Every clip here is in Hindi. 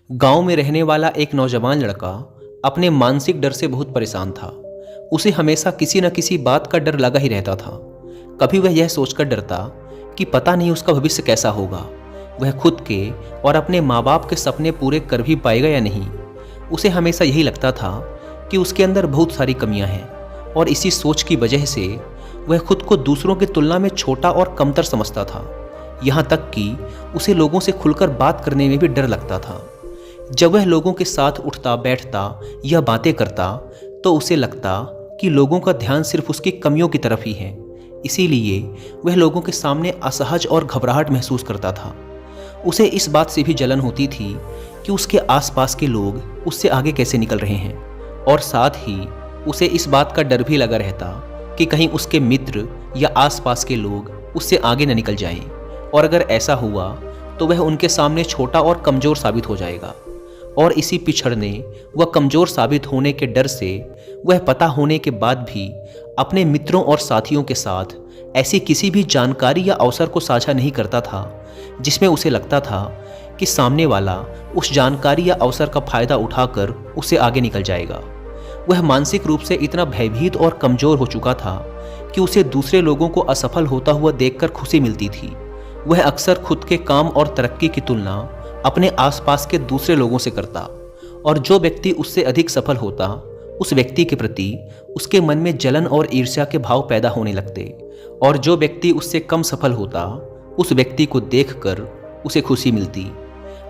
गांव में रहने वाला एक नौजवान लड़का अपने मानसिक डर से बहुत परेशान था। उसे हमेशा किसी न किसी बात का डर लगा ही रहता था। कभी वह यह सोचकर डरता कि पता नहीं उसका भविष्य कैसा होगा, वह खुद के और अपने माँ बाप के सपने पूरे कर भी पाएगा या नहीं। उसे हमेशा यही लगता था कि उसके अंदर बहुत सारी कमियां हैं और इसी सोच की वजह से वह खुद को दूसरों की तुलना में छोटा और कमतर समझता था। यहाँ तक कि उसे लोगों से खुलकर बात करने में भी डर लगता था। जब वह लोगों के साथ उठता बैठता या बातें करता तो उसे लगता कि लोगों का ध्यान सिर्फ उसकी कमियों की तरफ ही है। इसीलिए वह लोगों के सामने असहज और घबराहट महसूस करता था। उसे इस बात से भी जलन होती थी कि उसके आसपास के लोग उससे आगे कैसे निकल रहे हैं, और साथ ही उसे इस बात का डर भी लगा रहता कि कहीं उसके मित्र या आसपास के लोग उससे आगे न निकल जाएं, और अगर ऐसा हुआ तो वह उनके सामने छोटा और कमज़ोर साबित हो जाएगा। और इसी पिछड़ने व कमज़ोर साबित होने के डर से वह पता होने के बाद भी अपने मित्रों और साथियों के साथ ऐसी किसी भी जानकारी या अवसर को साझा नहीं करता था जिसमें उसे लगता था कि सामने वाला उस जानकारी या अवसर का फायदा उठाकर उससे आगे निकल जाएगा। वह मानसिक रूप से इतना भयभीत और कमज़ोर हो चुका था कि उसे दूसरे लोगों को असफल होता हुआ देखकर खुशी मिलती थी। वह अक्सर खुद के काम और तरक्की की तुलना अपने आसपास के दूसरे लोगों से करता, और जो व्यक्ति उससे अधिक सफल होता उस व्यक्ति के प्रति उसके मन में जलन और ईर्ष्या के भाव पैदा होने लगते, और जो व्यक्ति उससे कम सफल होता उस व्यक्ति को देखकर उसे खुशी मिलती।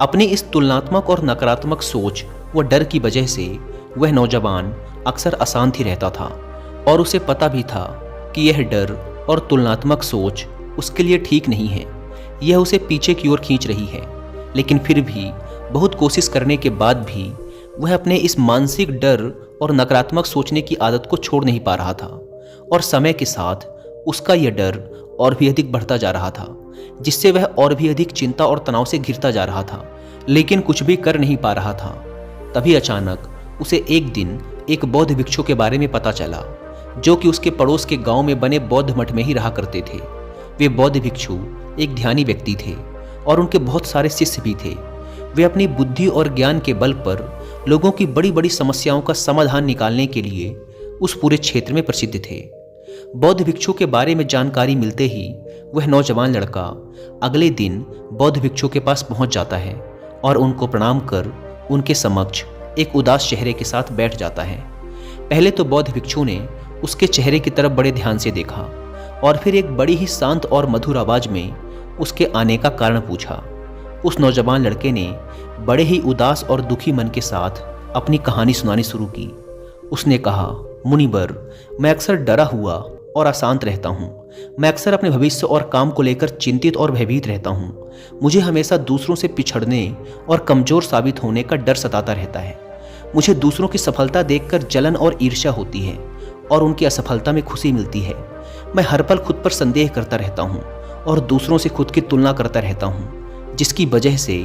अपनी इस तुलनात्मक और नकारात्मक सोच व डर की वजह से वह नौजवान अक्सर अशांत ही रहता था, और उसे पता भी था कि यह डर और तुलनात्मक सोच उसके लिए ठीक नहीं है, यह उसे पीछे की ओर खींच रही है। लेकिन फिर भी बहुत कोशिश करने के बाद भी वह अपने इस मानसिक डर और नकारात्मक सोचने की आदत को छोड़ नहीं पा रहा था, और समय के साथ उसका यह डर और भी अधिक बढ़ता जा रहा था, जिससे वह और भी अधिक चिंता और तनाव से घिरता जा रहा था, लेकिन कुछ भी कर नहीं पा रहा था। तभी अचानक उसे एक दिन एक बौद्ध भिक्षु के बारे में पता चला, जो कि उसके पड़ोस के गांव में बने बौद्ध मठ में ही रहा करते थे। वे बौद्ध भिक्षु एक ध्यानी व्यक्ति थे और उनके बहुत सारे शिष्य भी थे। वे अपनी बुद्धि और ज्ञान के बल पर लोगों की बड़ी बड़ी समस्याओं का समाधान निकालने के लिए उस पूरे क्षेत्र में प्रसिद्ध थे। बौद्ध भिक्षु के बारे में जानकारी मिलते ही वह नौजवान लड़का अगले दिन बौद्ध भिक्षु के पास पहुंच जाता है और उनको प्रणाम कर उनके समक्ष एक उदास चेहरे के साथ बैठ जाता है। पहले तो बौद्ध भिक्षु ने उसके चेहरे की तरफ बड़े ध्यान से देखा और फिर एक बड़ी ही शांत और मधुर आवाज में उसके आने का कारण पूछा। उस नौजवान लड़के ने बड़े ही उदास और दुखी मन के साथ अपनी कहानी सुनानी शुरू की। उसने कहा, मुनिवर, मैं अक्सर डरा हुआ और अशांत रहता हूँ। मैं अक्सर अपने भविष्य और काम को लेकर चिंतित और भयभीत रहता हूँ। मुझे हमेशा दूसरों से पिछड़ने और कमज़ोर साबित होने का डर सताता रहता है। मुझे दूसरों की सफलता देखकर जलन और ईर्ष्या होती है और उनकी असफलता में खुशी मिलती है। मैं हर पल खुद पर संदेह करता रहता हूँ और दूसरों से खुद की तुलना करता रहता हूँ, जिसकी वजह से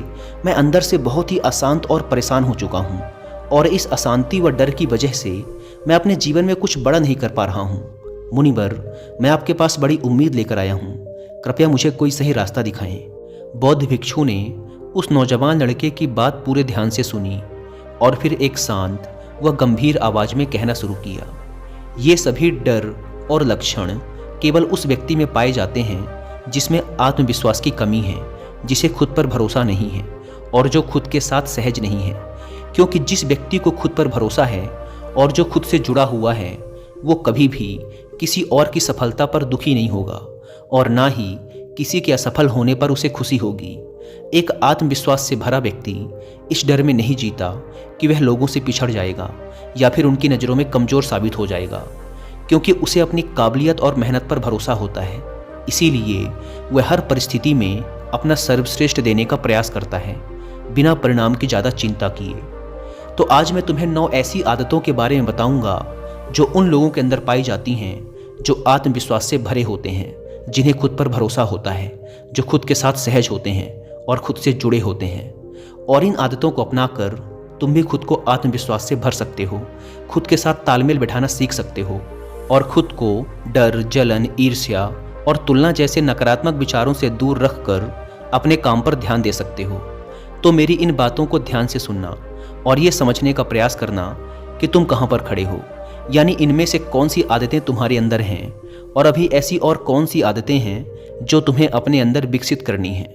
मैं अंदर से बहुत ही अशांत और परेशान हो चुका हूँ, और इस अशांति व डर की वजह से मैं अपने जीवन में कुछ बड़ा नहीं कर पा रहा हूँ। मुनिवर, मैं आपके पास बड़ी उम्मीद लेकर आया हूँ, कृपया मुझे कोई सही रास्ता दिखाएं। बौद्ध भिक्षु ने उस नौजवान लड़के की बात पूरे ध्यान से सुनी और फिर एक शांत व गंभीर आवाज में कहना शुरू किया, ये सभी डर और लक्षण केवल उस व्यक्ति में पाए जाते हैं जिसमें आत्मविश्वास की कमी है, जिसे खुद पर भरोसा नहीं है और जो खुद के साथ सहज नहीं है। क्योंकि जिस व्यक्ति को खुद पर भरोसा है और जो खुद से जुड़ा हुआ है, वो कभी भी किसी और की सफलता पर दुखी नहीं होगा और ना ही किसी के असफल होने पर उसे खुशी होगी। एक आत्मविश्वास से भरा व्यक्ति इस डर में नहीं जीता कि वह लोगों से पिछड़ जाएगा या फिर उनकी नज़रों में कमज़ोर साबित हो जाएगा, क्योंकि उसे अपनी काबिलियत और मेहनत पर भरोसा होता है। इसीलिए वह हर परिस्थिति में अपना सर्वश्रेष्ठ देने का प्रयास करता है, बिना परिणाम की ज़्यादा चिंता किए। तो आज मैं तुम्हें 9 ऐसी आदतों के बारे में बताऊंगा जो उन लोगों के अंदर पाई जाती हैं जो आत्मविश्वास से भरे होते हैं, जिन्हें खुद पर भरोसा होता है, जो खुद के साथ सहज होते हैं और खुद से जुड़े होते हैं। और इन आदतों को अपनाकर तुम भी खुद को आत्मविश्वास से भर सकते हो, खुद के साथ तालमेल बिठाना सीख सकते हो और खुद को डर, जलन, ईर्ष्या और तुलना जैसे नकारात्मक विचारों से दूर रखकर अपने काम पर ध्यान दे सकते हो। तो मेरी इन बातों को ध्यान से सुनना और ये समझने का प्रयास करना कि तुम कहाँ पर खड़े हो, यानी इनमें से कौन सी आदतें तुम्हारे अंदर हैं और अभी ऐसी और कौन सी आदतें हैं जो तुम्हें अपने अंदर विकसित करनी है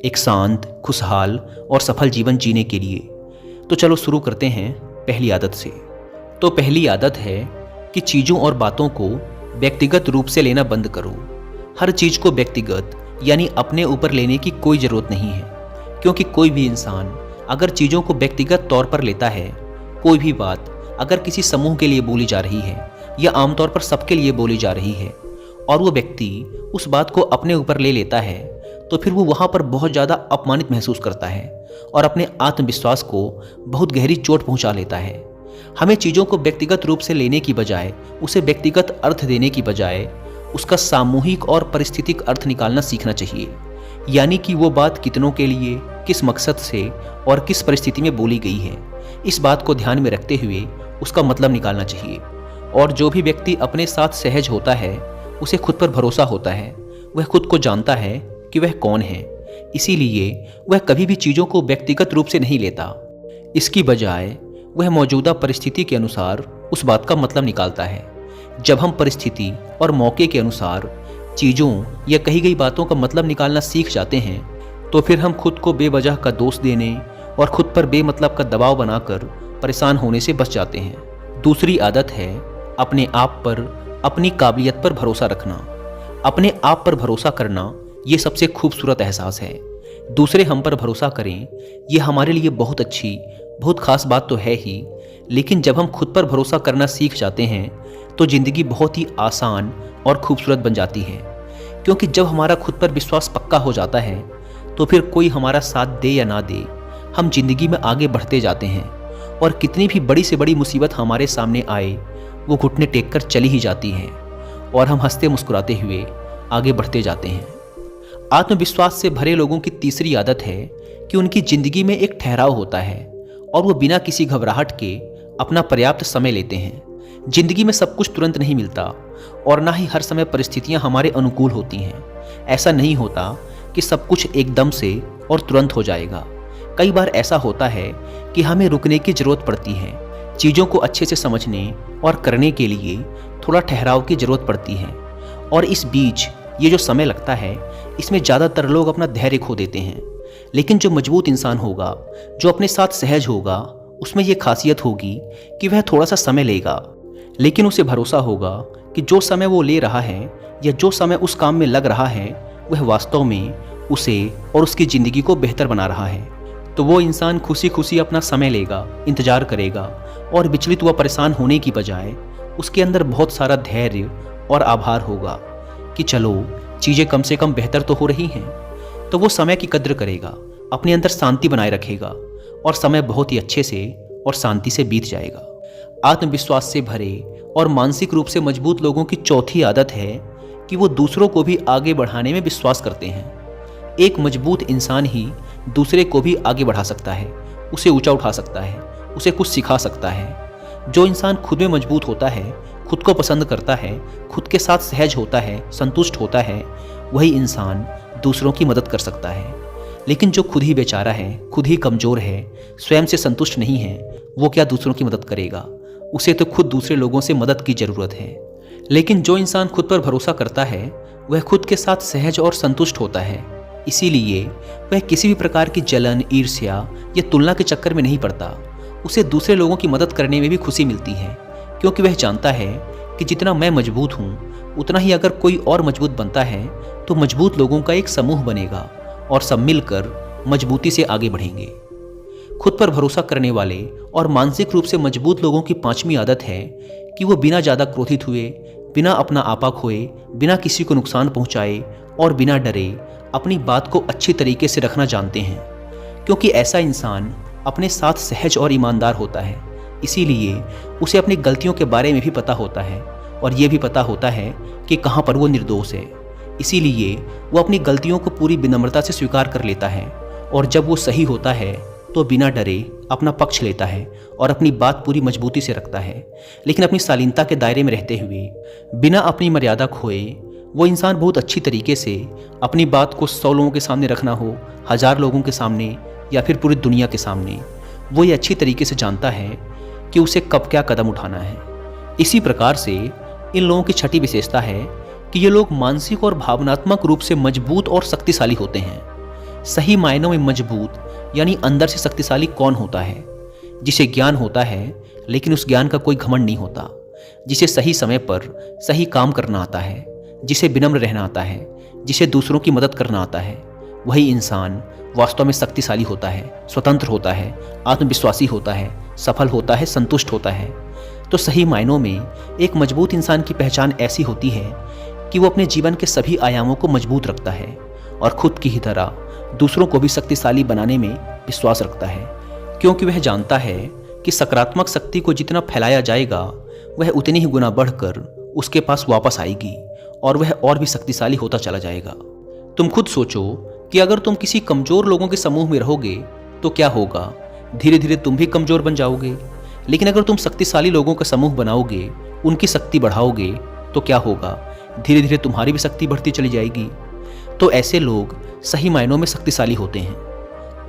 एक शांत, खुशहाल और सफल जीवन जीने के लिए। तो चलो शुरू करते हैं पहली आदत से। तो पहली आदत है कि चीज़ों और बातों को व्यक्तिगत रूप से लेना बंद करो। हर चीज़ को व्यक्तिगत यानी अपने ऊपर लेने की कोई ज़रूरत नहीं है, क्योंकि कोई भी इंसान अगर चीज़ों को व्यक्तिगत तौर पर लेता है, कोई भी बात अगर किसी समूह के लिए बोली जा रही है या आमतौर पर सबके लिए बोली जा रही है और वो व्यक्ति उस बात को अपने ऊपर ले लेता है, तो फिर वो वहाँ पर बहुत ज़्यादा अपमानित महसूस करता है और अपने आत्मविश्वास को बहुत गहरी चोट पहुँचा लेता है। हमें चीज़ों को व्यक्तिगत रूप से लेने की बजाय, उसे व्यक्तिगत अर्थ देने की बजाय उसका सामूहिक और परिस्थितिक अर्थ निकालना सीखना चाहिए, यानी कि वो बात कितनों के लिए, किस मकसद से और किस परिस्थिति में बोली गई है, इस बात को ध्यान में रखते हुए उसका मतलब निकालना चाहिए। और जो भी व्यक्ति अपने साथ सहज होता है, उसे खुद पर भरोसा होता है, वह खुद को जानता है कि वह कौन है, इसीलिए वह कभी भी चीज़ों को व्यक्तिगत रूप से नहीं लेता। इसकी बजाय वह मौजूदा परिस्थिति के अनुसार उस बात का मतलब निकालता है। जब हम परिस्थिति और मौके के अनुसार चीज़ों या कही गई बातों का मतलब निकालना सीख जाते हैं, तो फिर हम खुद को बेवजह का दोष देने और खुद पर बेमतलब का दबाव बनाकर परेशान होने से बच जाते हैं। दूसरी आदत है अपने आप पर, अपनी काबिलियत पर भरोसा रखना। अपने आप पर भरोसा करना ये सबसे खूबसूरत एहसास है। दूसरे हम पर भरोसा करें, ये हमारे लिए बहुत अच्छी, बहुत खास बात तो है ही, लेकिन जब हम खुद पर भरोसा करना सीख जाते हैं तो ज़िंदगी बहुत ही आसान और खूबसूरत बन जाती है। क्योंकि जब हमारा खुद पर विश्वास पक्का हो जाता है तो फिर कोई हमारा साथ दे या ना दे, हम जिंदगी में आगे बढ़ते जाते हैं और कितनी भी बड़ी से बड़ी मुसीबत हमारे सामने आए, वो घुटने टेक कर चली ही जाती है और हम हंसते मुस्कुराते हुए आगे बढ़ते जाते हैं। आत्मविश्वास से भरे लोगों की तीसरी आदत है कि उनकी ज़िंदगी में एक ठहराव होता है और वो बिना किसी घबराहट के अपना पर्याप्त समय लेते हैं। ज़िंदगी में सब कुछ तुरंत नहीं मिलता और ना ही हर समय परिस्थितियां हमारे अनुकूल होती हैं। ऐसा नहीं होता कि सब कुछ एकदम से और तुरंत हो जाएगा। कई बार ऐसा होता है कि हमें रुकने की ज़रूरत पड़ती है, चीज़ों को अच्छे से समझने और करने के लिए थोड़ा ठहराव की ज़रूरत पड़ती है। और इस बीच ये जो समय लगता है, इसमें ज़्यादातर लोग अपना धैर्य खो देते हैं। लेकिन जो मजबूत इंसान होगा, जो अपने साथ सहज होगा, उसमें यह खासियत होगी कि वह थोड़ा सा समय लेगा, लेकिन उसे भरोसा होगा कि जो समय वो ले रहा है या जो समय उस काम में लग रहा है, वह वास्तव में उसे और उसकी ज़िंदगी को बेहतर बना रहा है। तो वो इंसान खुशी खुशी अपना समय लेगा, इंतज़ार करेगा और विचलित व परेशान होने की बजाय उसके अंदर बहुत सारा धैर्य और आभार होगा कि चलो चीज़ें कम से कम बेहतर तो हो रही हैं। तो वो समय की कद्र करेगा, अपने अंदर शांति बनाए रखेगा और समय बहुत ही अच्छे से और शांति से बीत जाएगा। आत्मविश्वास से भरे और मानसिक रूप से मजबूत लोगों की चौथी आदत है कि वो दूसरों को भी आगे बढ़ाने में विश्वास करते हैं। एक मजबूत इंसान ही दूसरे को भी आगे बढ़ा सकता है, उसे ऊंचा उठा सकता है, उसे कुछ सिखा सकता है। जो इंसान खुद में मजबूत होता है, खुद को पसंद करता है, खुद के साथ सहज होता है, संतुष्ट होता है, वही इंसान दूसरों की मदद कर सकता है। लेकिन जो खुद ही बेचारा है, खुद ही कमज़ोर है, स्वयं से संतुष्ट नहीं है, वो क्या दूसरों की मदद करेगा? उसे तो खुद दूसरे लोगों से मदद की ज़रूरत है। लेकिन जो इंसान खुद पर भरोसा करता है, वह खुद के साथ सहज और संतुष्ट होता है। इसीलिए वह किसी भी प्रकार की जलन, ईर्ष्या या तुलना के चक्कर में नहीं पड़ता। उसे दूसरे लोगों की मदद करने में भी खुशी मिलती है, क्योंकि वह जानता है कि जितना मैं मजबूत हूँ, उतना ही अगर कोई और मजबूत बनता है तो मजबूत लोगों का एक समूह बनेगा और सब मिलकर मजबूती से आगे बढ़ेंगे। खुद पर भरोसा करने वाले और मानसिक रूप से मजबूत लोगों की पांचवी आदत है कि वो बिना ज़्यादा क्रोधित हुए, बिना अपना आपा खोए, बिना किसी को नुकसान पहुंचाए और बिना डरे अपनी बात को अच्छी तरीके से रखना जानते हैं। क्योंकि ऐसा इंसान अपने साथ सहज और ईमानदार होता है, इसीलिए उसे अपनी गलतियों के बारे में भी पता होता है और ये भी पता होता है कि कहाँ पर वो निर्दोष है। इसीलिए वो अपनी गलतियों को पूरी विनम्रता से स्वीकार कर लेता है और जब वो सही होता है तो बिना डरे अपना पक्ष लेता है और अपनी बात पूरी मजबूती से रखता है। लेकिन अपनी शालीनता के दायरे में रहते हुए, बिना अपनी मर्यादा खोए, वो इंसान बहुत अच्छी तरीके से अपनी बात को 100 लोगों के सामने रखना हो, 1000 लोगों के सामने या फिर पूरी दुनिया के सामने, वो ये अच्छी तरीके से जानता है कि उसे कब क्या कदम उठाना है। इसी प्रकार से इन लोगों की छठी विशेषता है कि ये लोग मानसिक और भावनात्मक रूप से मजबूत और शक्तिशाली होते हैं। सही मायनों में मजबूत यानी अंदर से शक्तिशाली कौन होता है? जिसे ज्ञान होता है लेकिन उस ज्ञान का कोई घमंड नहीं होता, जिसे सही समय पर सही काम करना आता है, जिसे विनम्र रहना आता है, जिसे दूसरों की मदद करना आता है, वही इंसान वास्तव में शक्तिशाली होता है, स्वतंत्र होता है, आत्मविश्वासी होता है, सफल होता है, संतुष्ट होता है। तो सही मायनों में एक मजबूत इंसान की पहचान ऐसी होती है कि वो अपने जीवन के सभी आयामों को मजबूत रखता है और खुद की ही तरह दूसरों को भी शक्तिशाली बनाने में विश्वास रखता है, क्योंकि वह जानता है कि सकारात्मक शक्ति को जितना फैलाया जाएगा वह उतनी ही गुना बढ़कर उसके पास वापस आएगी और वह और भी शक्तिशाली होता चला जाएगा। तुम खुद सोचो कि अगर तुम किसी कमजोर लोगों के समूह में रहोगे तो क्या होगा? धीरे धीरे तुम भी कमजोर बन जाओगे। लेकिन अगर तुम शक्तिशाली लोगों का समूह बनाओगे, उनकी शक्ति बढ़ाओगे, तो क्या होगा? धीरे धीरे तुम्हारी भी शक्ति बढ़ती चली जाएगी। तो ऐसे लोग सही मायनों में शक्तिशाली होते हैं।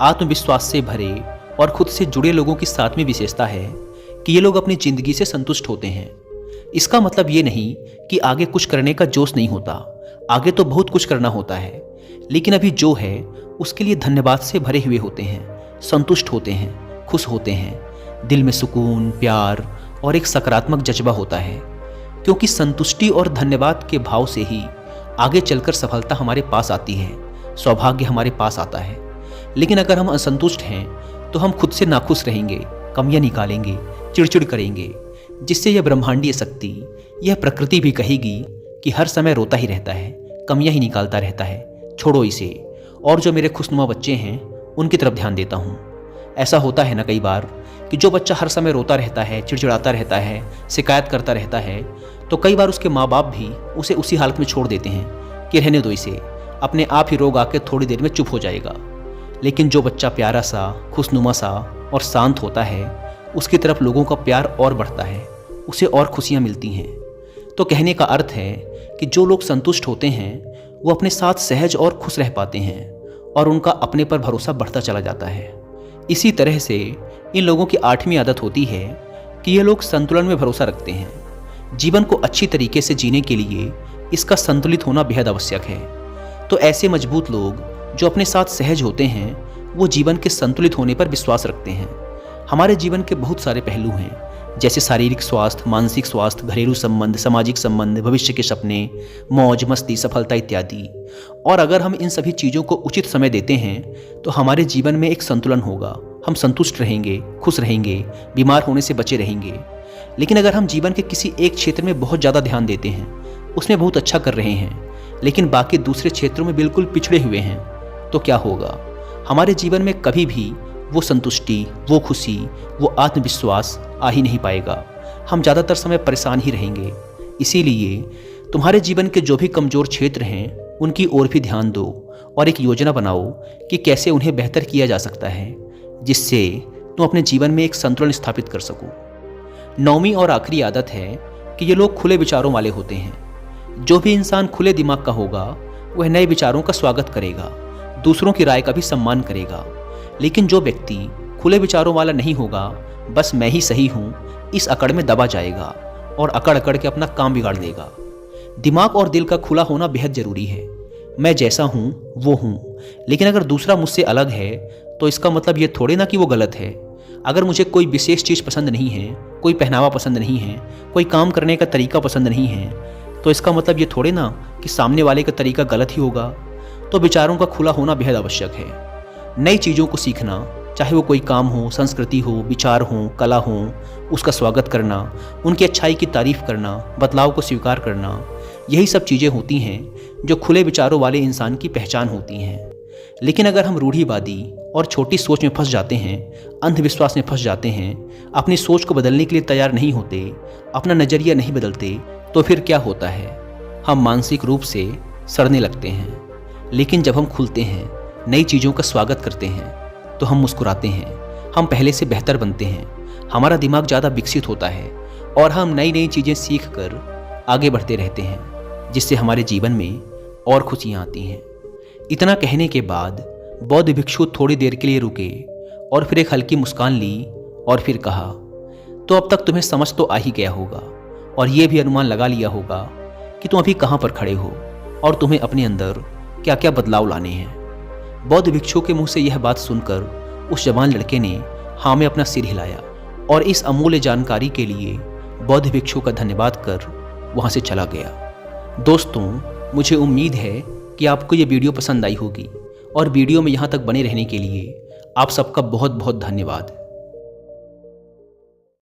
आत्मविश्वास से भरे और खुद से जुड़े लोगों की सातवीं विशेषता है कि ये लोग अपनी जिंदगी से संतुष्ट होते हैं। इसका मतलब ये नहीं कि आगे कुछ करने का जोश नहीं होता, आगे तो बहुत कुछ करना होता है, लेकिन अभी जो है उसके लिए धन्यवाद से भरे हुए होते हैं, संतुष्ट होते हैं, खुश होते हैं। दिल में सुकून, प्यार और एक सकारात्मक जज्बा होता है, क्योंकि संतुष्टि और धन्यवाद के भाव से ही आगे चलकर सफलता हमारे पास आती है, सौभाग्य हमारे पास आता है। लेकिन अगर हम असंतुष्ट हैं तो हम खुद से नाखुश रहेंगे, कमियां निकालेंगे, चिड़चिड़ करेंगे, जिससे यह ब्रह्मांडीय शक्ति, यह प्रकृति भी कहेगी कि हर समय रोता ही रहता है, कमियां ही निकालता रहता है, छोड़ो इसे। और जो मेरे खुशनुमा बच्चे हैं उनकी तरफ ध्यान देता हूँ। ऐसा होता है ना कई बार कि जो बच्चा हर समय रोता रहता है, चिड़चिड़ाता रहता है, शिकायत करता रहता है, तो कई बार उसके माँ बाप भी उसे उसी हालत में छोड़ देते हैं कि रहने दो इसे, अपने आप ही रोग आके थोड़ी देर में चुप हो जाएगा। लेकिन जो बच्चा प्यारा सा, खुशनुमा सा और शांत होता है, उसकी तरफ लोगों का प्यार और बढ़ता है, उसे और खुशियाँ मिलती हैं। तो कहने का अर्थ है कि जो लोग संतुष्ट होते हैं वो अपने साथ सहज और खुश रह पाते हैं और उनका अपने पर भरोसा बढ़ता चला जाता है। इसी तरह से इन लोगों की आठवीं आदत होती है कि ये लोग संतुलन में भरोसा रखते हैं। जीवन को अच्छी तरीके से जीने के लिए इसका संतुलित होना बेहद आवश्यक है। तो ऐसे मजबूत लोग जो अपने साथ सहज होते हैं वो जीवन के संतुलित होने पर विश्वास रखते हैं। हमारे जीवन के बहुत सारे पहलू हैं, जैसे शारीरिक स्वास्थ्य, मानसिक स्वास्थ्य, घरेलू संबंध, सामाजिक संबंध, भविष्य के सपने, मौज मस्ती, सफलता इत्यादि। और अगर हम इन सभी चीज़ों को उचित समय देते हैं तो हमारे जीवन में एक संतुलन होगा, हम संतुष्ट रहेंगे, खुश रहेंगे, बीमार होने से बचे रहेंगे। लेकिन अगर हम जीवन के किसी एक क्षेत्र में बहुत ज़्यादा ध्यान देते हैं, उसमें बहुत अच्छा कर रहे हैं, लेकिन बाकी दूसरे क्षेत्रों में बिल्कुल पिछड़े हुए हैं, तो क्या होगा? हमारे जीवन में कभी भी वो संतुष्टि, वो खुशी, वो आत्मविश्वास आ ही नहीं पाएगा। हम ज़्यादातर समय परेशान ही रहेंगे। इसीलिए तुम्हारे जीवन के जो भी कमज़ोर क्षेत्र हैं उनकी ओर भी ध्यान दो और एक योजना बनाओ कि कैसे उन्हें बेहतर किया जा सकता है, जिससे तुम अपने जीवन में एक संतुलन स्थापित कर सको। नौवीं और आखिरी आदत है कि ये लोग खुले विचारों वाले होते हैं। जो भी इंसान खुले दिमाग का होगा वह नए विचारों का स्वागत करेगा, दूसरों की राय का भी सम्मान करेगा। लेकिन जो व्यक्ति खुले विचारों वाला नहीं होगा, बस मैं ही सही हूँ, इस अकड़ में दबा जाएगा और अकड़ अकड़ के अपना काम बिगाड़ देगा। दिमाग और दिल का खुला होना बेहद ज़रूरी है। मैं जैसा हूँ वो हूँ, लेकिन अगर दूसरा मुझसे अलग है तो इसका मतलब ये थोड़े ना कि वो गलत है। अगर मुझे कोई विशेष चीज़ पसंद नहीं है, कोई पहनावा पसंद नहीं है, कोई काम करने का तरीका पसंद नहीं है, तो इसका मतलब ये थोड़े ना कि सामने वाले का तरीका गलत ही होगा। तो विचारों का खुला होना बेहद आवश्यक है। नई चीज़ों को सीखना, चाहे वो कोई काम हो, संस्कृति हो, विचार हो, कला हो, उसका स्वागत करना, उनकी अच्छाई की तारीफ करना, बदलाव को स्वीकार करना, यही सब चीज़ें होती हैं जो खुले विचारों वाले इंसान की पहचान होती हैं। लेकिन अगर हम रूढ़िवादी और छोटी सोच में फंस जाते हैं, अंधविश्वास में फंस जाते हैं, अपनी सोच को बदलने के लिए तैयार नहीं होते, अपना नज़रिया नहीं बदलते, तो फिर क्या होता है? हम मानसिक रूप से सड़ने लगते हैं। लेकिन जब हम खुलते हैं, नई चीज़ों का स्वागत करते हैं, तो हम मुस्कुराते हैं, हम पहले से बेहतर बनते हैं, हमारा दिमाग ज़्यादा विकसित होता है और हम नई नई चीज़ें सीख कर आगे बढ़ते रहते हैं, जिससे हमारे जीवन में और खुशियाँ आती हैं। इतना कहने के बाद बौद्ध भिक्षु थोड़ी देर के लिए रुके और फिर एक हल्की मुस्कान ली और फिर कहा, तो अब तक तुम्हें समझ तो आ ही गया होगा और ये भी अनुमान लगा लिया होगा कि तुम अभी कहाँ पर खड़े हो और तुम्हें अपने अंदर क्या क्या बदलाव लाने हैं। बौद्ध भिक्षु के मुंह से यह बात सुनकर उस जवान लड़के ने हाँ में अपना सिर हिलाया और इस अमूल्य जानकारी के लिए बौद्ध भिक्षु का धन्यवाद कर वहाँ से चला गया। दोस्तों, मुझे उम्मीद है कि आपको ये वीडियो पसंद आई होगी और वीडियो में यहाँ तक बने रहने के लिए आप सबका बहुत बहुत धन्यवाद।